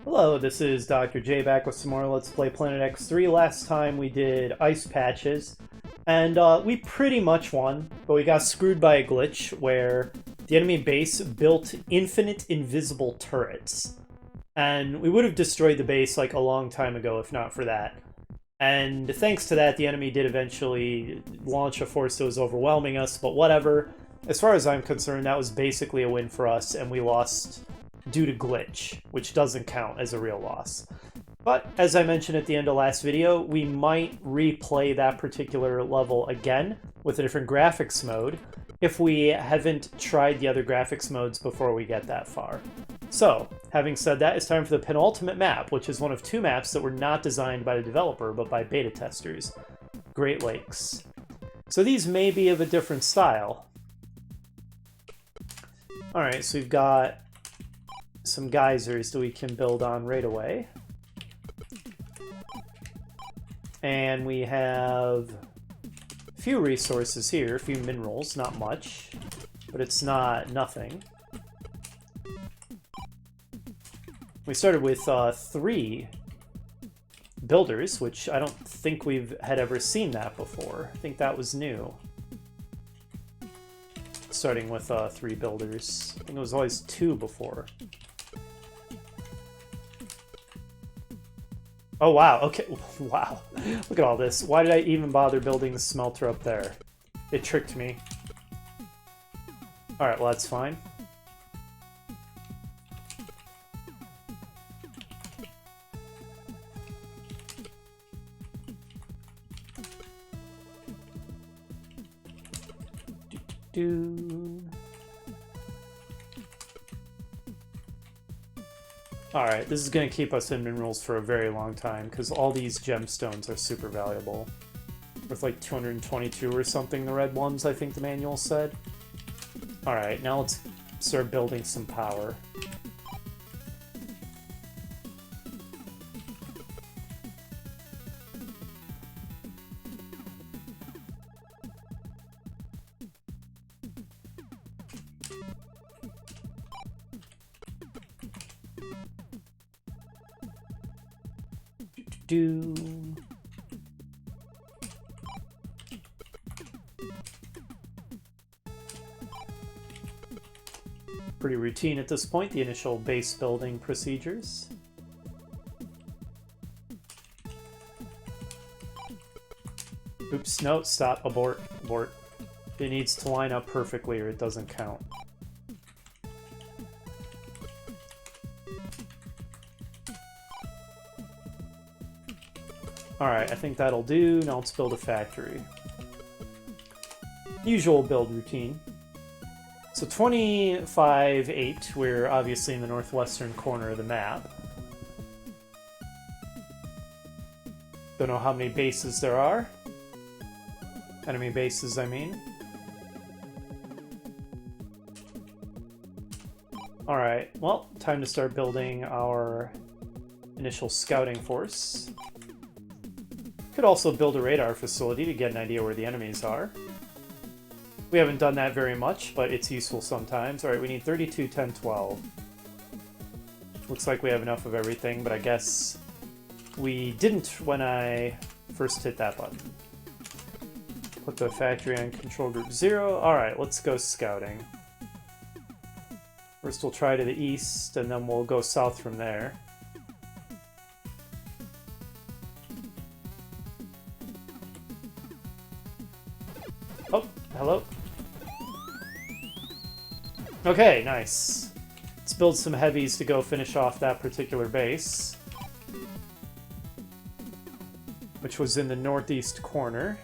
Hello, this is Dr. J back with some more Let's Play Planet X3. Last time we did ice patches, and we pretty much won, but we got screwed by a glitch where the enemy base built infinite invisible turrets. And we would have destroyed the base like a long time ago if not for that. And thanks to that, the enemy did eventually launch a force that was overwhelming us, but whatever. As far as I'm concerned, that was basically a win for us, and we lost due to glitch, which doesn't count as a real loss. But as I mentioned at the end of last video, we might replay that particular level again with a different graphics mode if we haven't tried the other graphics modes before we get that far. So, having said that, it's time for the penultimate map, which is one of two maps that were not designed by the developer, but by beta testers. Great Lakes. So these may be of a different style. Alright, so we've got some geysers that we can build on right away. And we have a few resources here, a few minerals, not much, but it's not nothing. We started with 3 builders, which I don't think we've had ever seen that before. I think that was new. Starting with 3 builders. I think it was always 2 before. Oh wow, okay, wow. Look at all this. Why did I even bother building the smelter up there? It tricked me. Alright, well that's fine. Alright, this is going to keep us in minerals for a very long time, because all these gemstones are super valuable. Worth like 222 or something, the red ones, I think the manual said. Alright, now let's start building some power. Pretty routine at this point, the initial base building procedures. Oops, no, stop, abort, abort. It needs to line up perfectly or it doesn't count. Alright, I think that'll do. Now let's build a factory. Usual build routine. So 25-8, we're obviously in the northwestern corner of the map. Don't know how many bases there are. Enemy bases, I mean. Alright, well, time to start building our initial scouting force. Could also build a radar facility to get an idea where the enemies are. We haven't done that very much, but it's useful sometimes. Alright, we need 32, 10, 12. Looks like we have enough of everything, but I guess we didn't when I first hit that button. Put the factory on control group 0. Alright, let's go scouting. First we'll try to the east, and then we'll go south from there. Oh, hello. Okay, nice. Let's build some heavies to go finish off that particular base, which was in the northeast corner.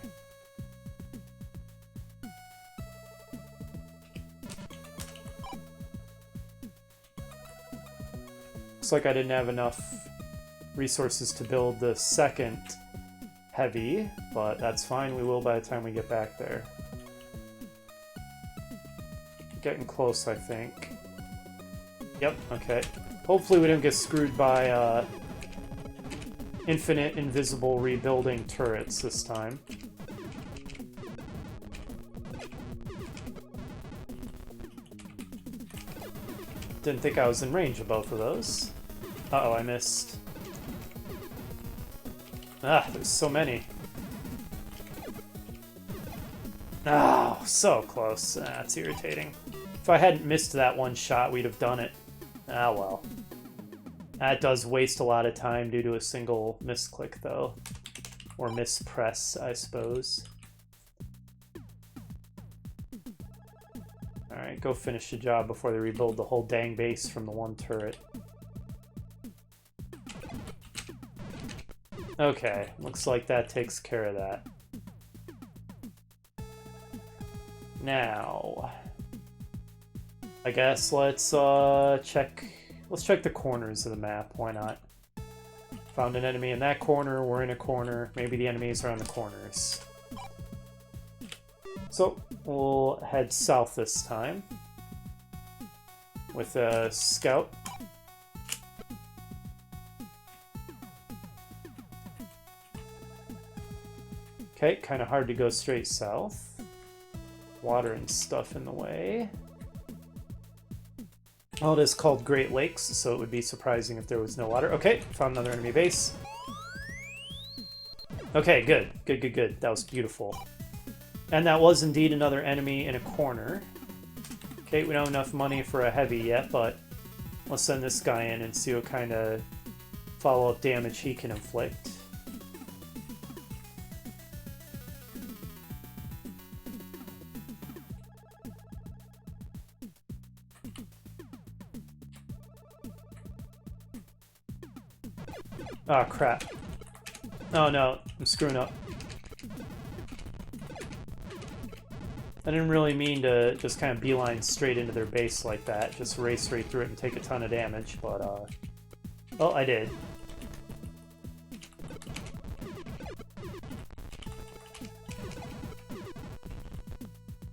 Looks like I didn't have enough resources to build the second heavy, but that's fine. We will by the time we get back there. Getting close, I think. Yep, okay. Hopefully we don't get screwed by infinite invisible rebuilding turrets this time. Didn't think I was in range of both of those. Uh-oh, I missed. Ah, there's so many. Oh, so close. That's irritating. If I hadn't missed that one shot, we'd have done it. Ah, well. That does waste a lot of time due to a single misclick, though. Or mispress, I suppose. Alright, go finish the job before they rebuild the whole dang base from the one turret. Okay, looks like that takes care of that. Now, I guess let's check the corners of the map. Why not? Found an enemy in that corner, we're in a corner, maybe the enemies are on the corners. So, we'll head south this time with a scout. Okay, kind of hard to go straight south. Water and stuff in the way. Oh, it is called Great Lakes, so it would be surprising if there was no water. Okay, found another enemy base. Okay, good. Good, good, good. That was beautiful. And that was indeed another enemy in a corner. Okay, we don't have enough money for a heavy yet, but let's send this guy in and see what kind of follow-up damage he can inflict. Oh, crap. Oh, no. I'm screwing up. I didn't really mean to just kind of beeline straight into their base like that. Just race straight through it and take a ton of damage, but, well, I did.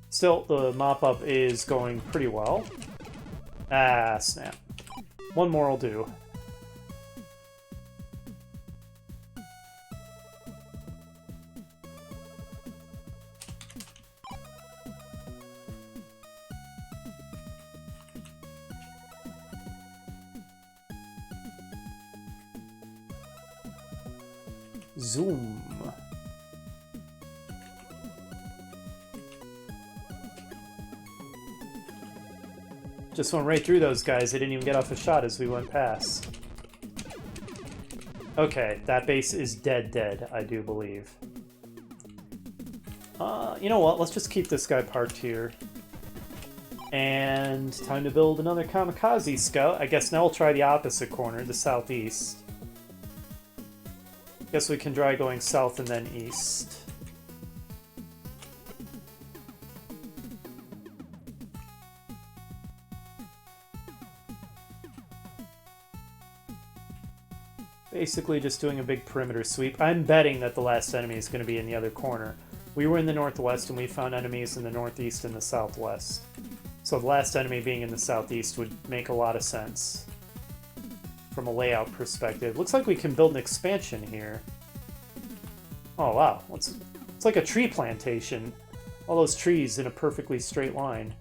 Still, the mop-up is going pretty well. Ah, snap. One more will do. Zoom. Just went right through those guys. They didn't even get off a shot as we went past. Okay, that base is dead, I do believe. You know what? Let's just keep this guy parked here. And time to build another kamikaze scout. I guess now we'll try the opposite corner, the southeast. Guess we can try going south and then east. Basically just doing a big perimeter sweep. I'm betting that the last enemy is going to be in the other corner. We were in the northwest and we found enemies in the northeast and the southwest. So the last enemy being in the southeast would make a lot of sense from a layout perspective. Looks like we can build an expansion here. Oh wow, it's like a tree plantation. All those trees in a perfectly straight line.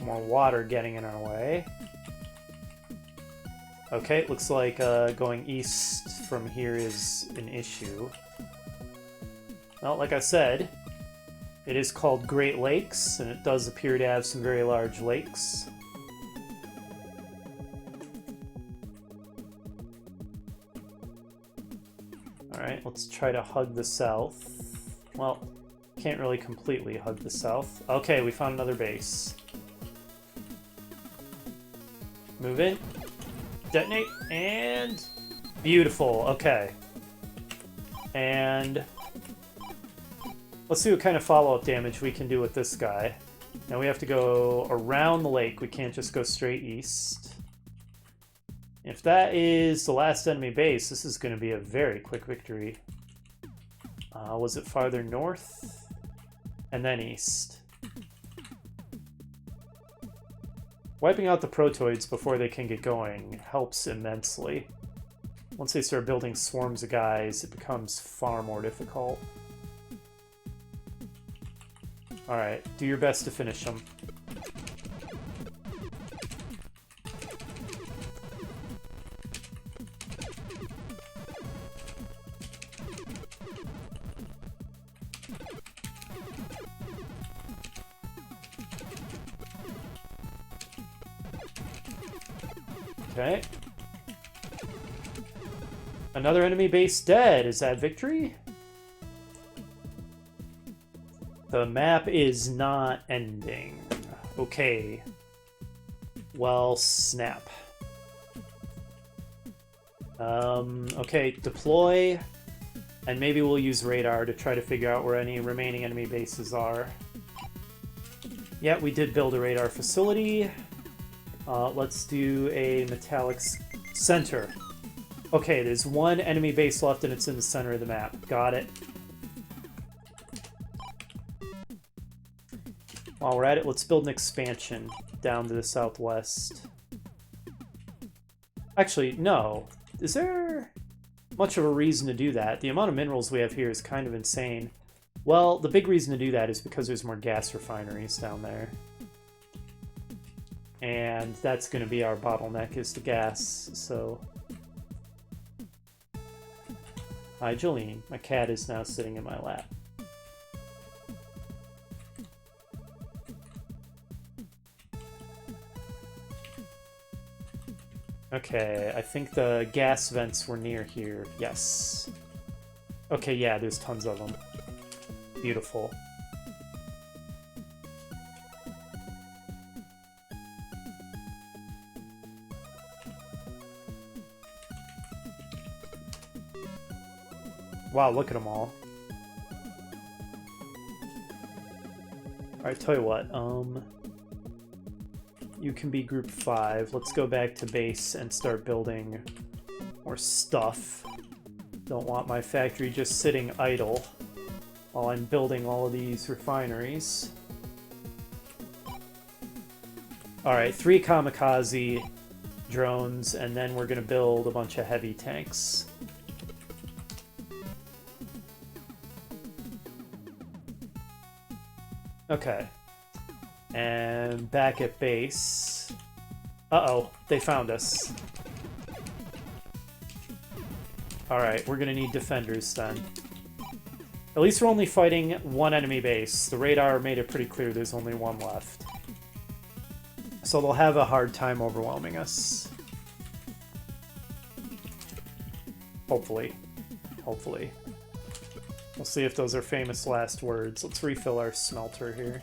More water getting in our way. Okay, it looks like going east from here is an issue. Well, like I said, it is called Great Lakes, and it does appear to have some very large lakes. Alright, let's try to hug the south. Well, can't really completely hug the south. Okay, we found another base. Move in. Detonate. And... beautiful. Okay. And... let's see what kind of follow-up damage we can do with this guy. Now we have to go around the lake. We can't just go straight east. If that is the last enemy base, this is going to be a very quick victory. Was it farther north? And then east. Wiping out the protoids before they can get going helps immensely. Once they start building swarms of guys, it becomes far more difficult. Alright, do your best to finish them. Okay. Another enemy base dead. Is that victory? The map is not ending. Okay. Well, snap. Okay, deploy. And maybe we'll use radar to try to figure out where any remaining enemy bases are. Yeah, we did build a radar facility. Let's do a metallic center. Okay, there's one enemy base left and it's in the center of the map. Got it. While we're at it, let's build an expansion down to the southwest. Actually, no. Is there much of a reason to do that? The amount of minerals we have here is kind of insane. Well, the big reason to do that is because there's more gas refineries down there. And that's going to be our bottleneck, is the gas, so... Hi, Jolene. My cat is now sitting in my lap. Okay, I think the gas vents were near here. Yes. Okay, yeah, there's tons of them. Beautiful. Wow, look at them all. Alright, tell you what, you can be group 5. Let's go back to base and start building more stuff. Don't want my factory just sitting idle while I'm building all of these refineries. Alright, 3 kamikaze drones, and then we're gonna build a bunch of heavy tanks. Okay. And back at base... Uh-oh, they found us. Alright, we're gonna need defenders then. At least we're only fighting one enemy base. The radar made it pretty clear there's only one left. So they'll have a hard time overwhelming us. Hopefully. Hopefully. We'll see if those are famous last words. Let's refill our smelter here.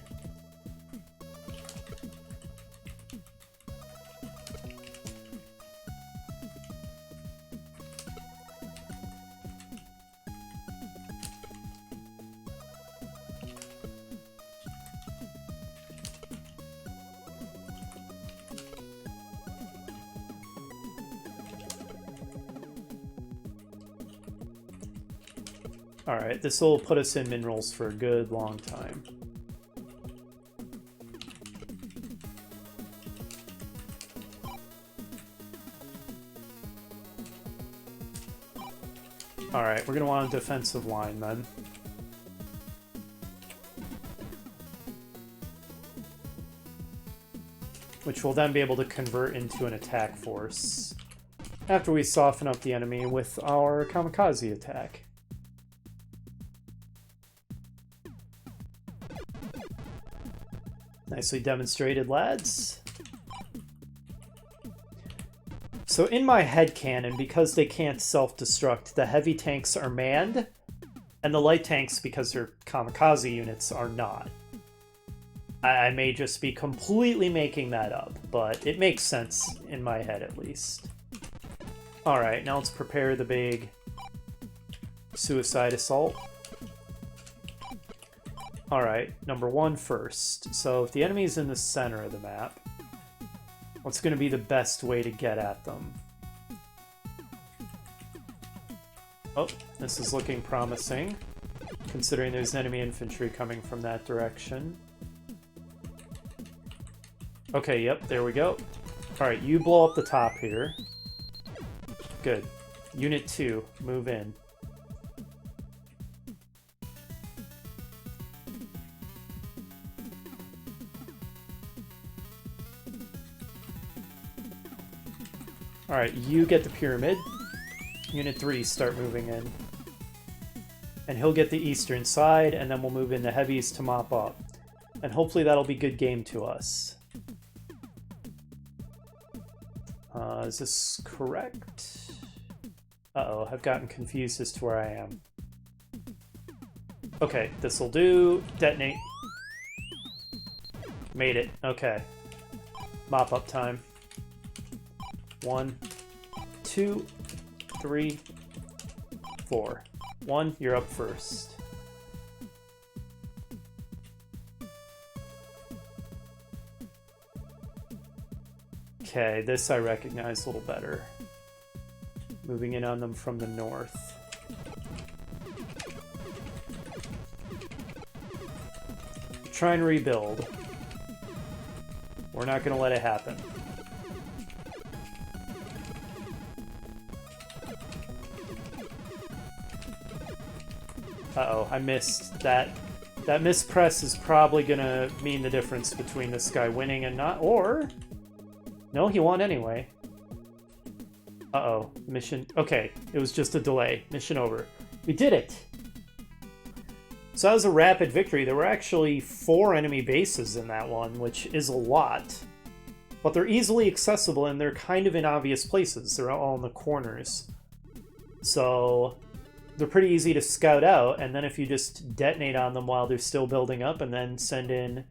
Alright, this will put us in minerals for a good long time. Alright, we're going to want a defensive line then. Which we'll then be able to convert into an attack force after we soften up the enemy with our kamikaze attack. Nicely demonstrated, lads. So in my headcanon, because they can't self-destruct, the heavy tanks are manned, and the light tanks, because they're kamikaze units, are not. I may just be completely making that up, but it makes sense in my head at least. Alright, now let's prepare the big suicide assault. Alright, number 1 first. So if the enemy's in the center of the map, what's going to be the best way to get at them? Oh, this is looking promising, considering there's enemy infantry coming from that direction. Okay, yep, there we go. Alright, you blow up the top here. Good. Unit 2, move in. Alright, you get the pyramid. Unit 3, start moving in. And he'll get the eastern side, and then we'll move in the heavies to mop up. And hopefully that'll be good game to us. Is this correct? Uh-oh, I've gotten confused as to where I am. Okay, this'll do. Detonate. Made it. Okay. Mop up time. 1, 2, 3, 4. 1, you're up first. Okay, this I recognize a little better. Moving in on them from the north. Try and rebuild. We're not going to let it happen. Uh-oh, I missed. That mispress is probably going to mean the difference between this guy winning and not, or... No, he won anyway. Uh-oh, mission... Okay, it was just a delay. Mission over. We did it! So that was a rapid victory. There were actually 4 enemy bases in that one, which is a lot. But they're easily accessible, and they're kind of in obvious places. They're all in the corners. So they're pretty easy to scout out, and then if you just detonate on them while they're still building up, and then send in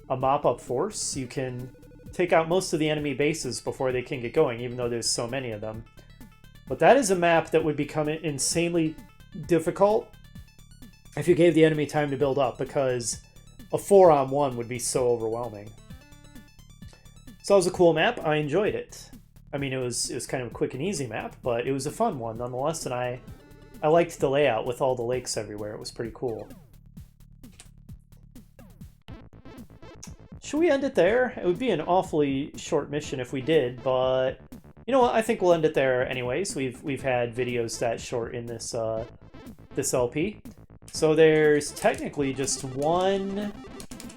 a mop-up force, you can take out most of the enemy bases before they can get going, even though there's so many of them. But that is a map that would become insanely difficult if you gave the enemy time to build up, because a 4-on-1 would be so overwhelming. So it was a cool map. I enjoyed it. I mean, it was kind of a quick and easy map, but it was a fun one nonetheless, and I liked the layout with all the lakes everywhere. It was pretty cool. Should we end it there? It would be an awfully short mission if we did, but you know what? I think we'll end it there anyways. We've had videos that short in this this LP. So there's technically just one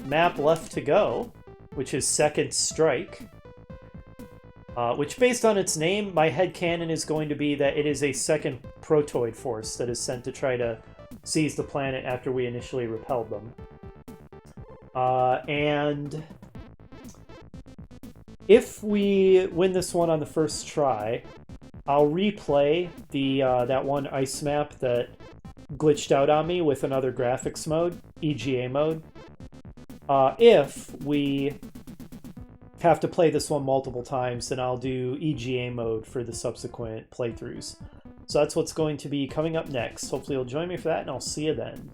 map left to go, which is Second Strike. Which, based on its name, my headcanon is going to be that it is a second protoid force that is sent to try to seize the planet after we initially repelled them. And if we win this one on the first try, I'll replay the that one ice map that glitched out on me with another graphics mode, EGA mode. If we have to play this one multiple times, then I'll do EGA mode for the subsequent playthroughs. So that's what's going to be coming up next. Hopefully you'll join me for that, and I'll see you then.